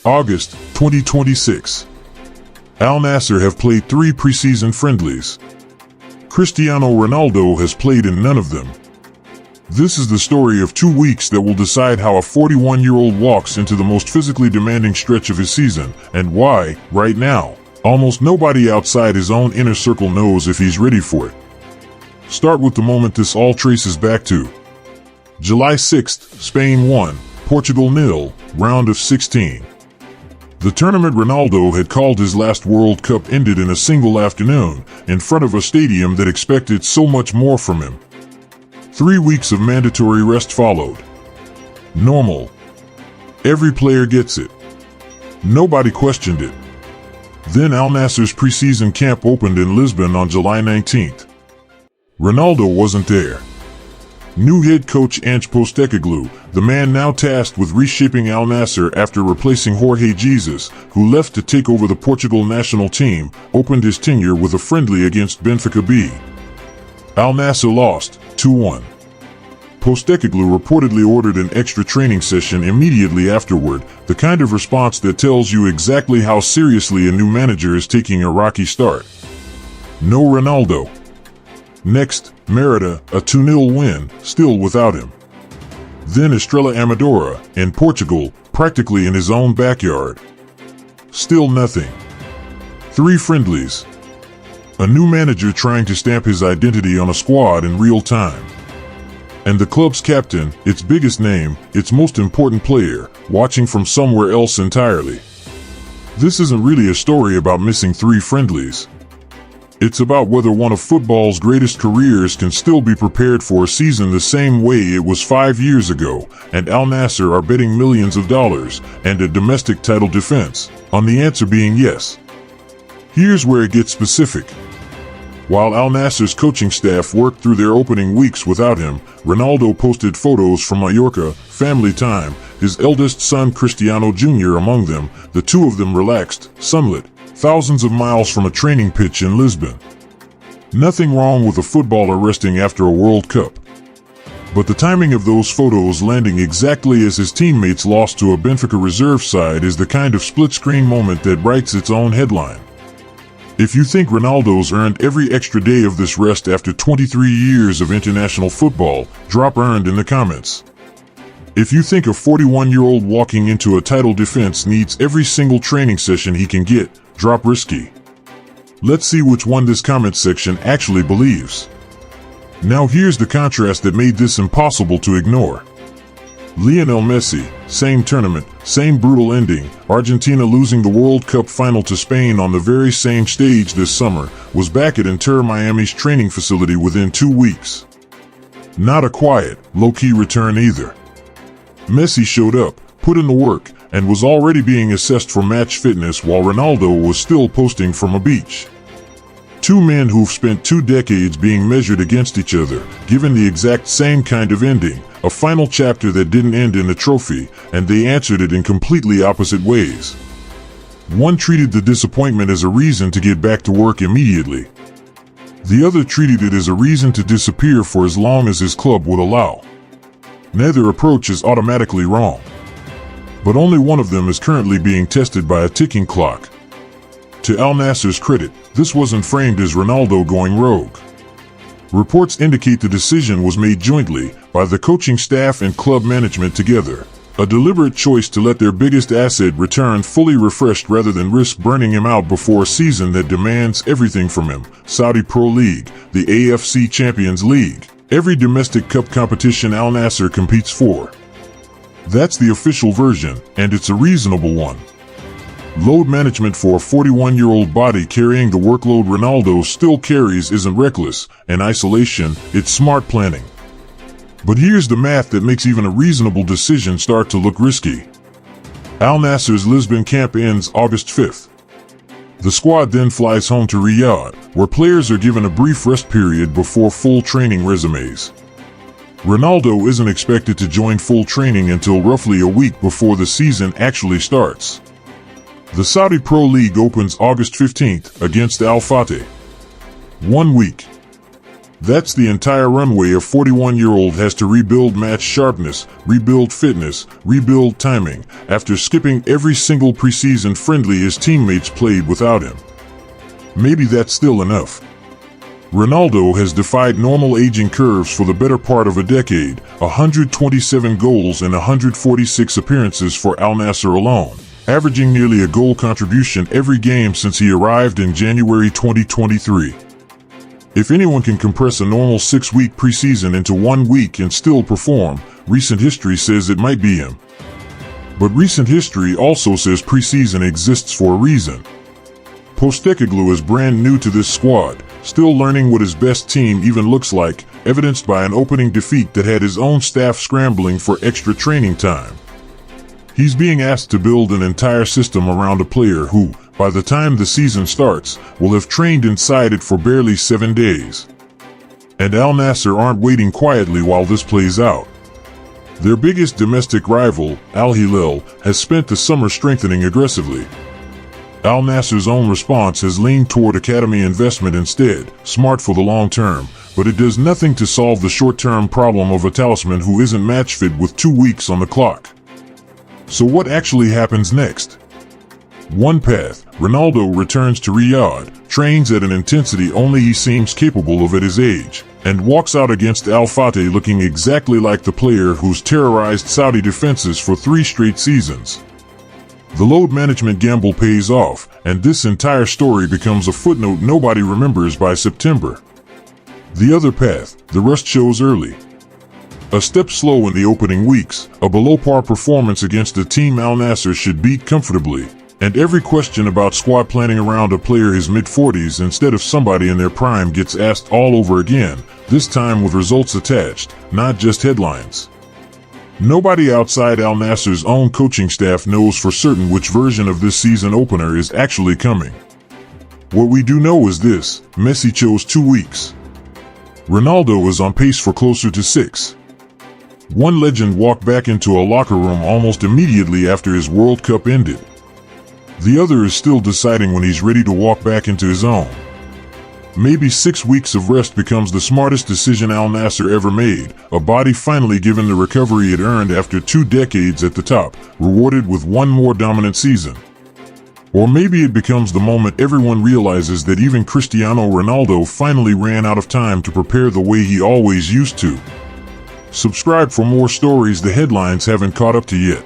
August 2026. Al-Nassr have played 3 preseason friendlies. Cristiano Ronaldo has played in none of them. This is the story of 2 weeks that will decide how a 41-year-old walks into the most physically demanding stretch of his season, and why, right now, almost nobody outside his own inner circle knows if he's ready for it. Start with the moment this all traces back to. July 6th, Spain 1, Portugal 0, round of 16. The tournament Ronaldo had called his last World Cup ended in a single afternoon, in front of a stadium that expected so much more from him. 3 weeks of mandatory rest followed. Normal. Every player gets it. Nobody questioned it. Then Al-Nassr's preseason camp opened in Lisbon on July 19th. Ronaldo wasn't there. New head coach Ange Postecoglou, the man now tasked with reshaping Al-Nassr after replacing Jorge Jesus, who left to take over the Portugal national team, opened his tenure with a friendly against Benfica B. Al-Nassr lost 2-1. Postecoglou reportedly ordered an extra training session immediately afterward, the kind of response that tells you exactly how seriously a new manager is taking a rocky start. No Ronaldo. Next, Merida, a 2-0 win, still without him. Then Estrela Amadora, in Portugal, practically in his own backyard. Still nothing. 3 friendlies. A new manager trying to stamp his identity on a squad in real time. And the club's captain, its biggest name, its most important player, watching from somewhere else entirely. This isn't really a story about missing 3 friendlies. It's about whether one of football's greatest careers can still be prepared for a season the same way it was 5 years ago, and Al-Nassr are betting millions of dollars and a domestic title defense on the answer being yes. Here's where it gets specific. While Al-Nassr's coaching staff worked through their opening weeks without him, Ronaldo posted photos from Mallorca, family time, his eldest son Cristiano Jr. among them, the two of them relaxed, sunlit, thousands of miles from a training pitch in Lisbon. Nothing wrong with a footballer resting after a World Cup. But the timing of those photos landing exactly as his teammates lost to a Benfica reserve side is the kind of split-screen moment that writes its own headline. If you think Ronaldo's earned every extra day of this rest after 23 years of international football, drop earned in the comments. If you think a 41-year-old walking into a title defense needs every single training session he can get, drop risky. Let's see which one this comment section actually believes. Now here's the contrast that made this impossible to ignore. Lionel Messi, same tournament, same brutal ending, Argentina losing the World Cup final to Spain on the very same stage this summer, was back at Inter Miami's training facility within 2 weeks. Not a quiet, low-key return either. Messi showed up, put in the work, and was already being assessed for match fitness while Ronaldo was still posting from a beach. 2 men who've spent 2 decades being measured against each other, given the exact same kind of ending, a final chapter that didn't end in a trophy, and they answered it in completely opposite ways. One treated the disappointment as a reason to get back to work immediately. The other treated it as a reason to disappear for as long as his club would allow. Neither approach is automatically wrong. But only one of them is currently being tested by a ticking clock. To Al-Nassr's credit, this wasn't framed as Ronaldo going rogue. Reports indicate the decision was made jointly by the coaching staff and club management together, a deliberate choice to let their biggest asset return fully refreshed rather than risk burning him out before a season that demands everything from him: Saudi Pro League, the AFC Champions League, every domestic cup competition Al-Nassr competes for. That's the official version, and it's a reasonable one. Load management for a 41-year-old body carrying the workload Ronaldo still carries isn't reckless, and isolation, it's smart planning. But here's the math that makes even a reasonable decision start to look risky. Al-Nassr's Lisbon camp ends August 5th. The squad then flies home to Riyadh, where players are given a brief rest period before full training resumes. Ronaldo isn't expected to join full training until roughly a week before the season actually starts. The Saudi Pro League opens August 15th against Al Fateh. 1 week. That's the entire runway a 41-year-old has to rebuild match sharpness, rebuild fitness, rebuild timing, after skipping every single preseason friendly his teammates played without him. Maybe that's still enough. Ronaldo has defied normal aging curves for the better part of a decade, 127 goals and 146 appearances for Al-Nassr alone, averaging nearly a goal contribution every game since he arrived in January 2023. If anyone can compress a normal 6-week preseason into 1 week and still perform, recent history says it might be him. But recent history also says preseason exists for a reason. Postecoglou is brand new to this squad, still learning what his best team even looks like, evidenced by an opening defeat that had his own staff scrambling for extra training time. He's being asked to build an entire system around a player who, by the time the season starts, will have trained inside it for barely 7 days. And Al-Nassr aren't waiting quietly while this plays out. Their biggest domestic rival, Al-Hilal, has spent the summer strengthening aggressively. Al-Nassr's own response has leaned toward academy investment instead, smart for the long term, but it does nothing to solve the short-term problem of a talisman who isn't match fit with 2 weeks on the clock. So what actually happens next? One path: Ronaldo returns to Riyadh, trains at an intensity only he seems capable of at his age, and walks out against Al Fateh looking exactly like the player who's terrorized Saudi defenses for 3 straight seasons. The load management gamble pays off, and this entire story becomes a footnote nobody remembers by September. The other path: the rust shows early. A step slow in the opening weeks, a below-par performance against a team Al-Nassr should beat comfortably, and every question about squad planning around a player his mid-40s instead of somebody in their prime gets asked all over again, this time with results attached, not just headlines. Nobody outside Al-Nassr's own coaching staff knows for certain which version of this season opener is actually coming. What we do know is this: Messi chose 2 weeks. Ronaldo is on pace for closer to 6. One legend walked back into a locker room almost immediately after his World Cup ended. The other is still deciding when he's ready to walk back into his own. Maybe 6 weeks of rest becomes the smartest decision Al-Nassr ever made, a body finally given the recovery it earned after 2 decades at the top, rewarded with 1 more dominant season. Or maybe it becomes the moment everyone realizes that even Cristiano Ronaldo finally ran out of time to prepare the way he always used to. Subscribe for more stories the headlines haven't caught up to yet.